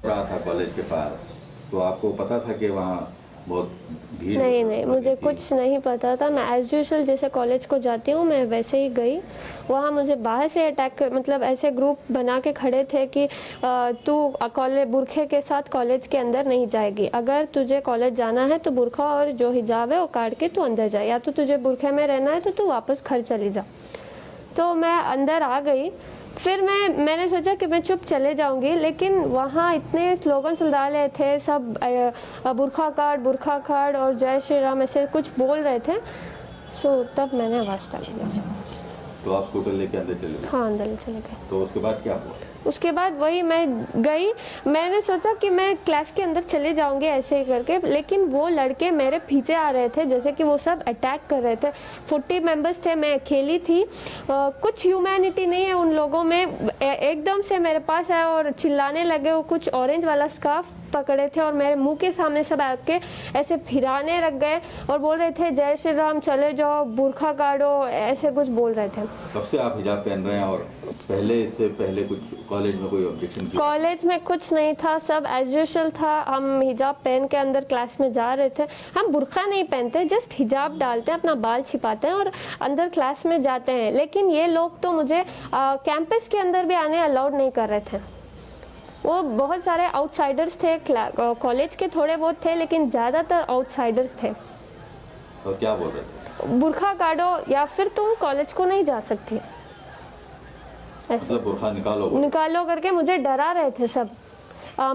रहा था कॉलेज के पास, तो आपको पता था कि वहाँ बहुत भीड़ नहीं, मुझे थी? कुछ नहीं पता था। मैं एज यूजुअल जैसे कॉलेज को जाती हूँ मैं वैसे ही गई। वहाँ मुझे बाहर से अटैक कर, मतलब ऐसे ग्रुप बना के खड़े थे कि तू कॉलेज बुरखे के साथ कॉलेज के अंदर नहीं जाएगी, अगर तुझे कॉलेज जाना है तो बुरखा और जो हिजाब है वो काट के तू अंदर जाए, या तो तुझे बुरखे में रहना है तो तू वापस घर चली जा। तो मैं अंदर आ गई। फिर मैंने सोचा कि मैं चुप चले जाऊंगी, लेकिन वहाँ इतने स्लोगन सुलझा रहे थे सब, बुरखा काट और जय श्री राम ऐसे कुछ बोल रहे थे। सो तब मैंने आवाज़ डाली जैसे। तो आप स्कूटर लेके अंदर चले गए? हाँ, अंदर चले गए। तो उसके बाद क्या हुआ? उसके बाद वही मैं गई, मैंने सोचा कि मैं क्लास के अंदर चले जाऊंगी ऐसे ही करके, लेकिन वो लड़के मेरे पीछे आ रहे थे जैसे कि वो सब अटैक कर रहे थे। 40 मेंबर्स थे, मैं अकेली थी। कुछ ह्यूमैनिटी नहीं है उन लोगों में। एकदम से मेरे पास आए और चिल्लाने लगे। वो कुछ ऑरेंज वाला स्कार्फ पकड़े थे और मेरे मुंह के सामने सब आके ऐसे फिराने रख गए और बोल रहे थे जय श्री राम, चले जाओ, बुरखा काटो, ऐसे कुछ बोल रहे थे। कब से आप हिजाब पहन रहे हैं और इससे पहले कुछ कॉलेज में कोई ऑब्जेक्शन किया? कॉलेज में कुछ नहीं था, सब एज यूजुअल था। हम हिजाब पहन के अंदर क्लास में जा रहे थे। हम बुरखा नहीं पहनते, जस्ट हिजाब डालते हैं, अपना बाल छिपाते हैं और अंदर क्लास में जाते हैं। लेकिन ये लोग तो मुझे कैंपस के अंदर भी आने अलाउड नहीं कर रहे थे। वो बहुत सारे आउटसाइडर्स थे, कॉलेज के थोड़े बहुत थे, लेकिन ज़्यादातर आउटसाइडर्स थे। और क्या बोल रहे थे? बुरखा काटो या फिर तुम कॉलेज को नहीं जा सकती, ऐसा मतलब बुरखा निकालो करके मुझे डरा रहे थे सब।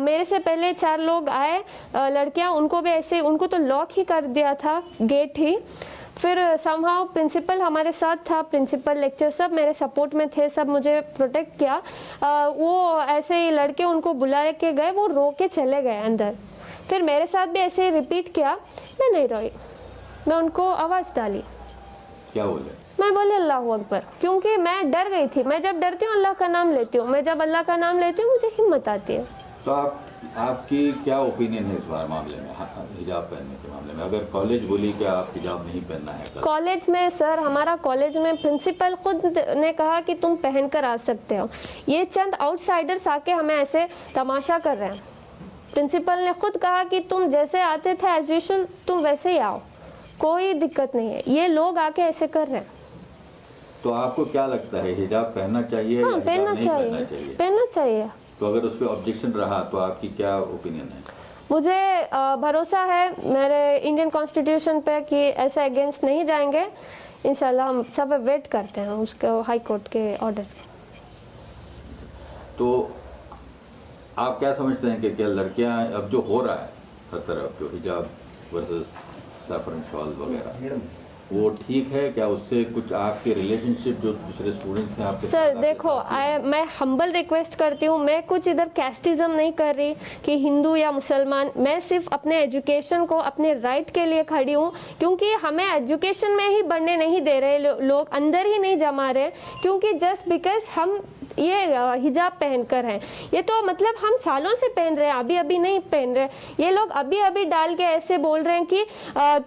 मेरे से पहले 4 लोग आए, लड़कियां, उनको भी ऐसे, उनको तो लॉक ही कर दिया था, गेट ही। फिर समहाउ प्रिंसिपल हमारे साथ था, प्रिंसिपल लेक्चर सब मेरे सपोर्ट में थे, सब मुझे प्रोटेक्ट किया। वो ऐसे ही लड़के उनको बुला के गए, वो रो के चले गए अंदर। फिर मेरे साथ भी ऐसे ही रिपीट किया, मैं नहीं रोई, मैं उनको आवाज़ डाली। क्या बोले? मैं बोली अल्लाह अकबर, क्योंकि मैं डर गई थी। मैं जब डरती हूँ अल्लाह का नाम लेती हूँ, मैं जब अल्लाह का नाम लेती हूँ मुझे हिम्मत आती है। तो आपकी क्या ओपिनियन है इस बार मामले में, हिजाब पहनने के मामले में? अगर कॉलेज बोली कि आप हिजाब नहीं पहनना है कॉलेज में, सर हमारा कॉलेज में प्रिंसिपल खुद ने कहा कि तुम पहन कर आ सकते हो। ये चंद आउटसाइडर्स आके हमें ऐसे तमाशा कर रहे हैं। प्रिंसिपल ने खुद कहा कि तुम जैसे आते थे एज यूजुअल तुम वैसे ही आओ, कोई दिक्कत नहीं है। ये लोग आके ऐसे कर रहे हैं। तो आपको क्या लगता है, हिजाब पहनना चाहिए? हाँ, या पहनना चाहिए, पहनना चाहिए। तो अगर उस पर ऑब्जेक्शन रहा तो आपकी क्या ओपिनियन है? मुझे भरोसा है मेरे इंडियन कॉन्स्टिट्यूशन पे कि ऐसे अगेंस्ट नहीं जाएंगे। इंशाल्लाह हम सब वेट करते हैं उसके हाई कोर्ट के ऑर्डर्स को। तो आप क्या समझते हैं कि क्या लड़कियां, अब जो हो रहा है हर तरफ, जो हिजाब वर्सेस सैफरन शॉल वगैरह, वो ठीक है क्या? उससे कुछ आपके रिलेशनशिप जो दूसरे स्टूडेंट्स हैं आपके? सर देखो, मैं हम्बल रिक्वेस्ट करती हूँ, मैं कुछ इधर कैस्टिज्म नहीं कर रही कि हिंदू या मुसलमान। मैं सिर्फ अपने एजुकेशन को, अपने राइट के लिए खड़ी हूँ, क्योंकि हमें एजुकेशन में ही बढ़ने नहीं दे रहे लोग, अंदर ही नहीं जमा रहे, क्योंकि जस्ट बिकॉज हम ये हिजाब पहनकर हैं। ये तो मतलब हम सालों से पहन रहे हैं, अभी अभी नहीं पहन रहे। ये लोग अभी अभी डाल के ऐसे बोल रहे हैं कि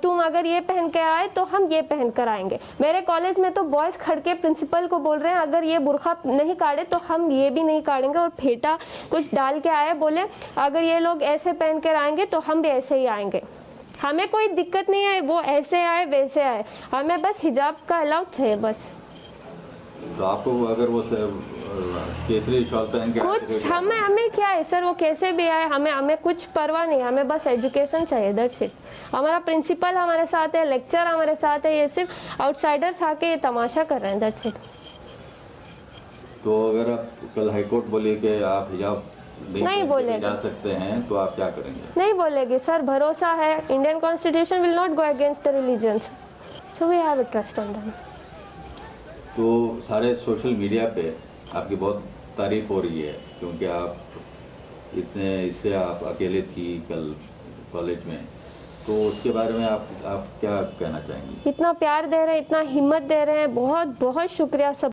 तुम अगर ये पहन के आए तो हम ये पहन कर आएंगे। मेरे कॉलेज में तो बॉयज़ खड़ के प्रिंसिपल को बोल रहे हैं अगर ये बुरखा नहीं काटे तो हम ये भी नहीं काटेंगे। और फेटा कुछ डाल के आए, बोले अगर ये लोग ऐसे पहन कर आएंगे तो हम भी ऐसे ही आएंगे। हमें कोई दिक्कत नहीं है, वो ऐसे आए वैसे आए, हमें बस हिजाब का अलाउड चाहिए बस। तो आपको अगर वो केसरी शॉल पहन के कुछ हमें क्या है सर, वो कैसे भी आए, हमें कुछ परवाह नहीं, हमें बस एजुकेशन चाहिए, दैट्स इट। हमारा प्रिंसिपल हमारे साथ है, लेक्चर हमारे साथ है, ये सिर्फ आउटसाइडर्स आके तामाशा कर रहे हैं, दैट्स इट। तो अगर आप कल हाईकोर्ट बोले कि आप हिजाब नहीं बोलेगे, जा सकते हैं, तो आप क्या करेंगे? नहीं बोलेगी सर, भरोसा है, Indian constitution will not go against the religions, so we have a trust on them. तो सारे सोशल मीडिया पे आपकी बहुत तारीफ हो रही है, क्योंकि आप इससे आप अकेले थी कल कॉलेज में, तो उसके बारे में आप क्या कहना चाहेंगे? इतना प्यार दे रहे हैं, इतना हिम्मत दे रहे हैं, बहुत बहुत शुक्रिया सब।